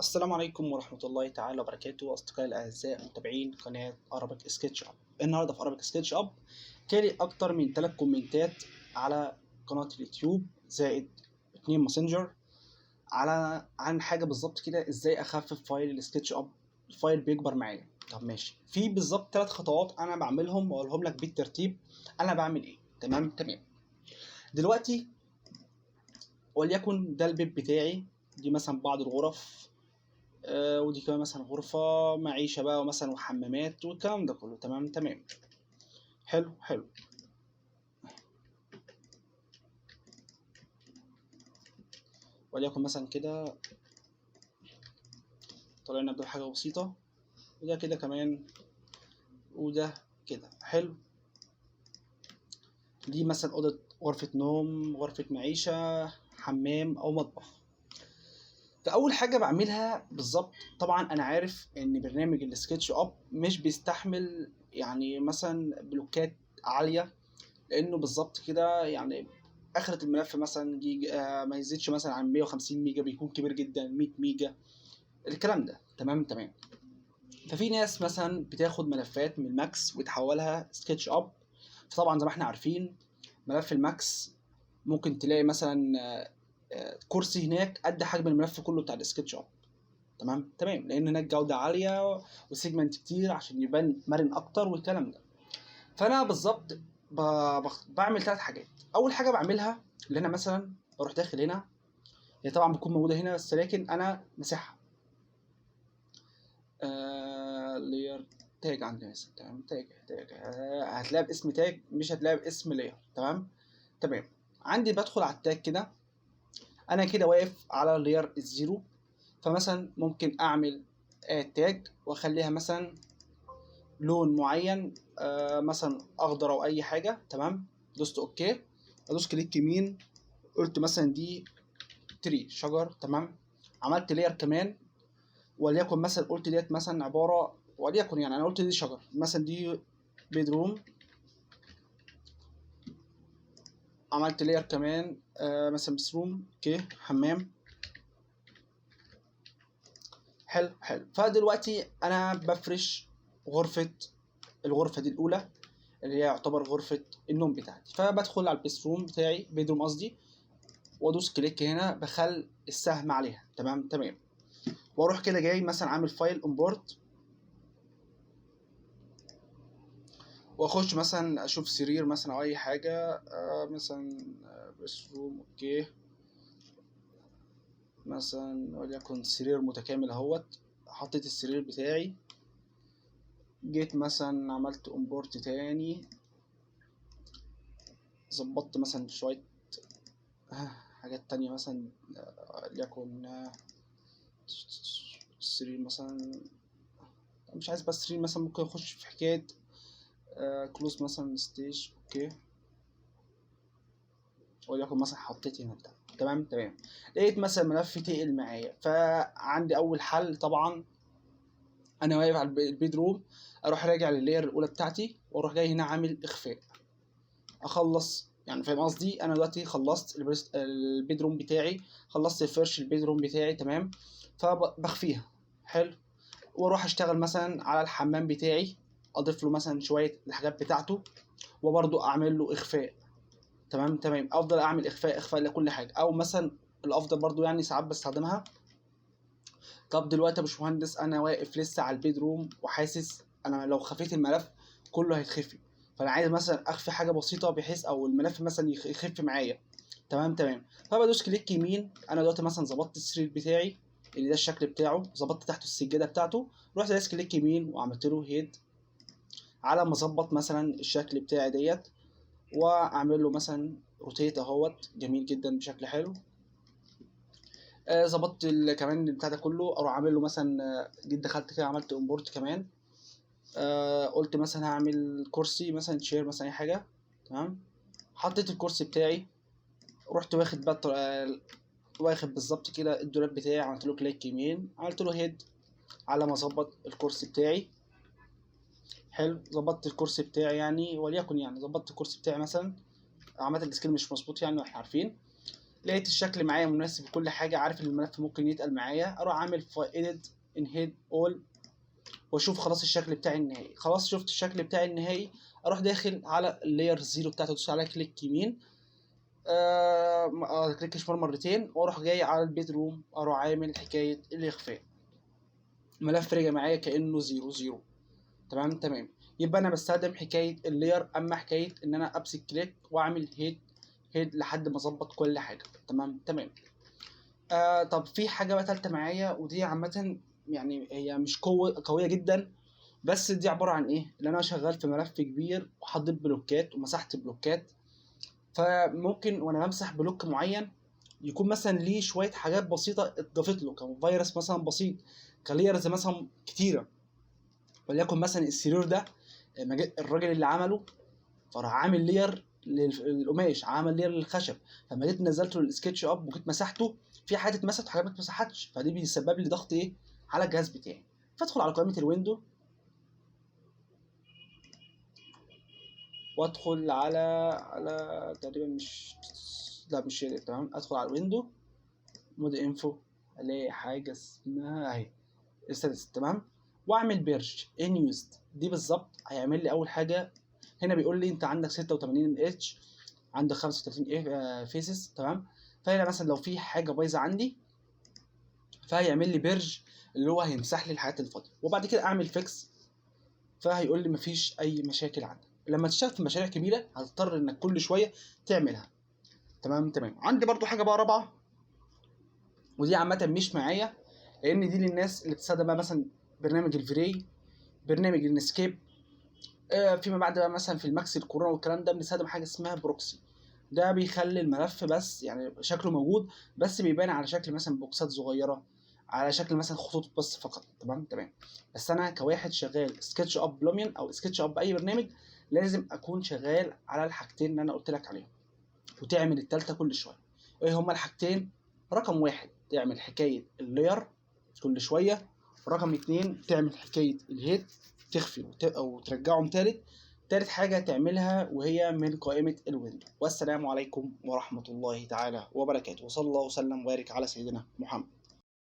السلام عليكم ورحمة الله تعالى وبركاته، أصدقائي الأعزاء متابعين قناة Arabic SketchUp. النهاردة في Arabic SketchUp جالي أكتر من 3 كومنتات على قناة اليوتيوب زائد 2 ماسنجر عن حاجة بالظبط كده، إزاي أخفف فايل السكتش أب. الفايل بيكبر معايا. طب ماشي، في بالظبط 3 خطوات أنا بعملهم وأقولهم لك بالترتيب. أنا بعمل إيه؟ تمام. دلوقتي وليكن ده البيت بتاعي، دي مثلا بعض الغرف، ودي كمان مثلا غرفة معيشة بقى ومثلا وحمامات والكلام ده كله. تمام. حلو. وليكن مثلا كده طلعنا بحاجة بسيطة، وده كده كمان، وده كده حلو. دي مثلا أوضة، غرفة نوم، غرفة معيشة، حمام أو مطبخ. فأول حاجة بعملها بالظبط، طبعا أنا عارف إن برنامج السكتش أب مش بيستحمل يعني مثلا بلوكات عالية، لأنه بالظبط كده يعني اخرة الملف مثلا جيجا، ما يزيدش مثلا عن 150 ميجا، بيكون كبير جدا 100 ميجا الكلام ده. تمام. ففي ناس مثلا بتاخد ملفات من الماكس وتحولها سكتش اب. فطبعا زي ما احنا عارفين ملف الماكس ممكن تلاقي مثلا كرسي هناك قد حجم الملف كله بتاع السكتش اب. تمام، لان هناك جودة عالية وسيجمنت كتير عشان يبان مرن اكتر والكلام ده. فانا بالظبط بعمل 3 حاجات. اول حاجه بعملها اللي انا مثلا بروح داخل هنا، هي طبعا بتكون موجوده هنا بس لكن انا مسحها. لير تاج عندي مثلا. تمام، تاج هتلاقي باسم تاج، مش هتلاقي باسم لير. تمام. عندي بدخل على التاج كده، انا كده واقف على لير الزيرو. فمثلا ممكن اعمل تاج واخليها مثلا لون معين، مثلا اخضر او اي حاجه. تمام، دوست اوكي، ادوس كليك يمين، قلت مثلا دي تري شجر. تمام، عملت لير كمان، وليكن مثلا قلت ديت مثلا عباره، وليكن يعني انا قلت دي شجر مثلا، دي بيدروم. عملت لير كمان مثلا بسروم. اوكي، حمام. حلو. فدلوقتي انا بفرش الغرفه دي الاولى اللي هي يعتبر غرفه النوم بتاعتي. فبدخل على البيس روم بتاعي، بيدروم قصدي، وادوس كليك هنا بخل السهم عليها. تمام. واروح كده جاي مثلا عامل فايل امبورت، واخش مثلا اشوف سرير مثلا او اي حاجه، مثلا بس روم. اوكي، مثلا وليكن سرير متكامل اهوت. حطيت السرير بتاعي، جيت مثلا عملت امبورت تاني، ظبطت مثلا شويه حاجات تانية مثلا، ليكن السرير مثلا، مش عايز بس سرير مثلا، ممكن اخش في حكايه كلوز مثلا ستيج. اوكي، وليكن مثلا حطيت هنا بتاع. تمام. لقيت مثلا ملف تقل معايا، فعندي اول حل طبعا، انا واقف على البيدروم، اروح راجع لللاير الاولى بتاعتي واروح جاي هنا عامل اخفاء، اخلص يعني. فاهم قصدي؟ انا دلوقتي خلصت البيدروم بتاعي، خلصت الفرش البيدروم بتاعي. تمام، فبخفيها. حلو. واروح اشتغل مثلا على الحمام بتاعي، اضيف له مثلا شويه الحاجات بتاعته، وبرضو اعمل له اخفاء. تمام. افضل اعمل اخفاء لكل حاجه، او مثلا الافضل برضو يعني ساعات بستخدمها. طب دلوقتي يا باشمهندس انا واقف لسه على البيدروم وحاسس انا لو خفيت الملف كله هيتخفي، فانا عايز مثلا اخفي حاجه بسيطه بحيث او الملف مثلا يخف معايا. تمام. فبدوس كليك يمين. انا دلوقتي مثلا ظبطت السرير بتاعي اللي ده الشكل بتاعه، ظبطت تحته السجاده بتاعته، رحت دايس كليك يمين وعملت له هيد على ما اظبط مثلا الشكل بتاعي ديت، واعمل له مثلا روتيت اهوت. جميل جدا بشكل حلو. ظبطت كمان البتاع ده كله، اروح عامل له مثلا جيت دخلت كده عملت امبورت كمان. قلت مثلا هعمل كرسي مثلا، تشير مثلا اي حاجه. تمام، حطيت الكرسي بتاعي، رحت واخد بقى واخد بالظبط كده الدولاب بتاعي، عملت له كليك يمين، عملت له هيد على ما اظبط الكرسي بتاعي. حلو، ظبطت الكرسي بتاعي يعني، وليكن يعني ظبطت الكرسي بتاعي مثلا، عملت السكيل مش مظبوط يعني، احنا عارفين. لقيت الشكل معايا مناسب وكل حاجه، عارف ان الملف ممكن يتقل معايا، اروح اعمل edit in head all واشوف خلاص الشكل بتاعي النهائي. خلاص شفت الشكل بتاعي النهائي، اروح داخل على اللاير زيرو بتاعته، ادوس عليها كليك يمين، كليك شمال مرتين، واروح جاي على البيدروم، اروح عامل حكايه الاخفاء. الملف رجع معايا كانه 0 0. تمام. يبقى انا بستخدم حكايه اللاير، اما حكايه ان انا امسك كليك واعمل هيد لحد ما اظبط كل حاجه. تمام. طب في حاجه بقى ثالثه معايا، ودي عامه يعني هي مش قويه جدا، بس دي عباره عن ايه؟ ان انا شغال في ملف كبير وحطيت بلوكات ومسحت بلوكات، فممكن وانا بمسح بلوك معين يكون مثلا ليه شويه حاجات بسيطه اتضافت له، كفيروس مثلا بسيط، كليرز مثلا كتيره، وليكن مثلا السرير ده الراجل اللي عمله فراح عامل لير للقماش، عمل لير للخشب، فلما جيت نزلته للسكتش اب وجيت مسحته، في حاجات اتمسحت وحاجات ما اتمسحتش، فدي بيسبب لي ضغط ايه على الجهاز بتاعي. فادخل على قائمه الويندو، وادخل على تقريبا مش تمام. ادخل على الويندو مود انفو، الاقي حاجه اسمها اهي استاتس. تمام. واعمل بيرج ان يوزد، دي بالظبط هيعمل لي اول حاجه. هنا بيقول لي انت عندك 86 اتش، عندك 35 فيسز. تمام. فهنا مثلا لو في حاجه بايظه عندي، فهيعمل لي بيرج اللي هو هيمسح لي الحاجات الفاضيه، وبعد كده اعمل فيكس، فهيقول لي مفيش اي مشاكل عندك. لما تشتغل في مشاريع كبيره هتضطر انك كل شويه تعملها. تمام. عندي برضو حاجه بقى رابعه، ودي عامه مش معايا، لان دي للناس اللي بتستخدم بقى مثلا برنامج الفري، برنامج النسكيب. فيما بعد بقى مثلا في الماكس الكورونا والكلام ده بنستخدم حاجه اسمها بروكسي. ده بيخلي الملف بس يعني شكله موجود، بس بيبان على شكل مثلا بوكسات صغيره، على شكل مثلا خطوط بس فقط. تمام. بس انا كواحد شغال سكتش اب لوميون او سكتش اب اي برنامج، لازم اكون شغال على الحاجتين اللي انا قلت لك عليهم، وتعمل التالتة كل شويه. ايه هما الحاجتين؟ رقم 1 تعمل حكايه اللاير كل شويه، رقم 2 تعمل حكايه الهيد تخفي او ترجعهم تالت حاجه تعملها وهي من قائمه الويندو. والسلام عليكم ورحمه الله تعالى وبركاته، وصلى الله وسلم وبارك على سيدنا محمد.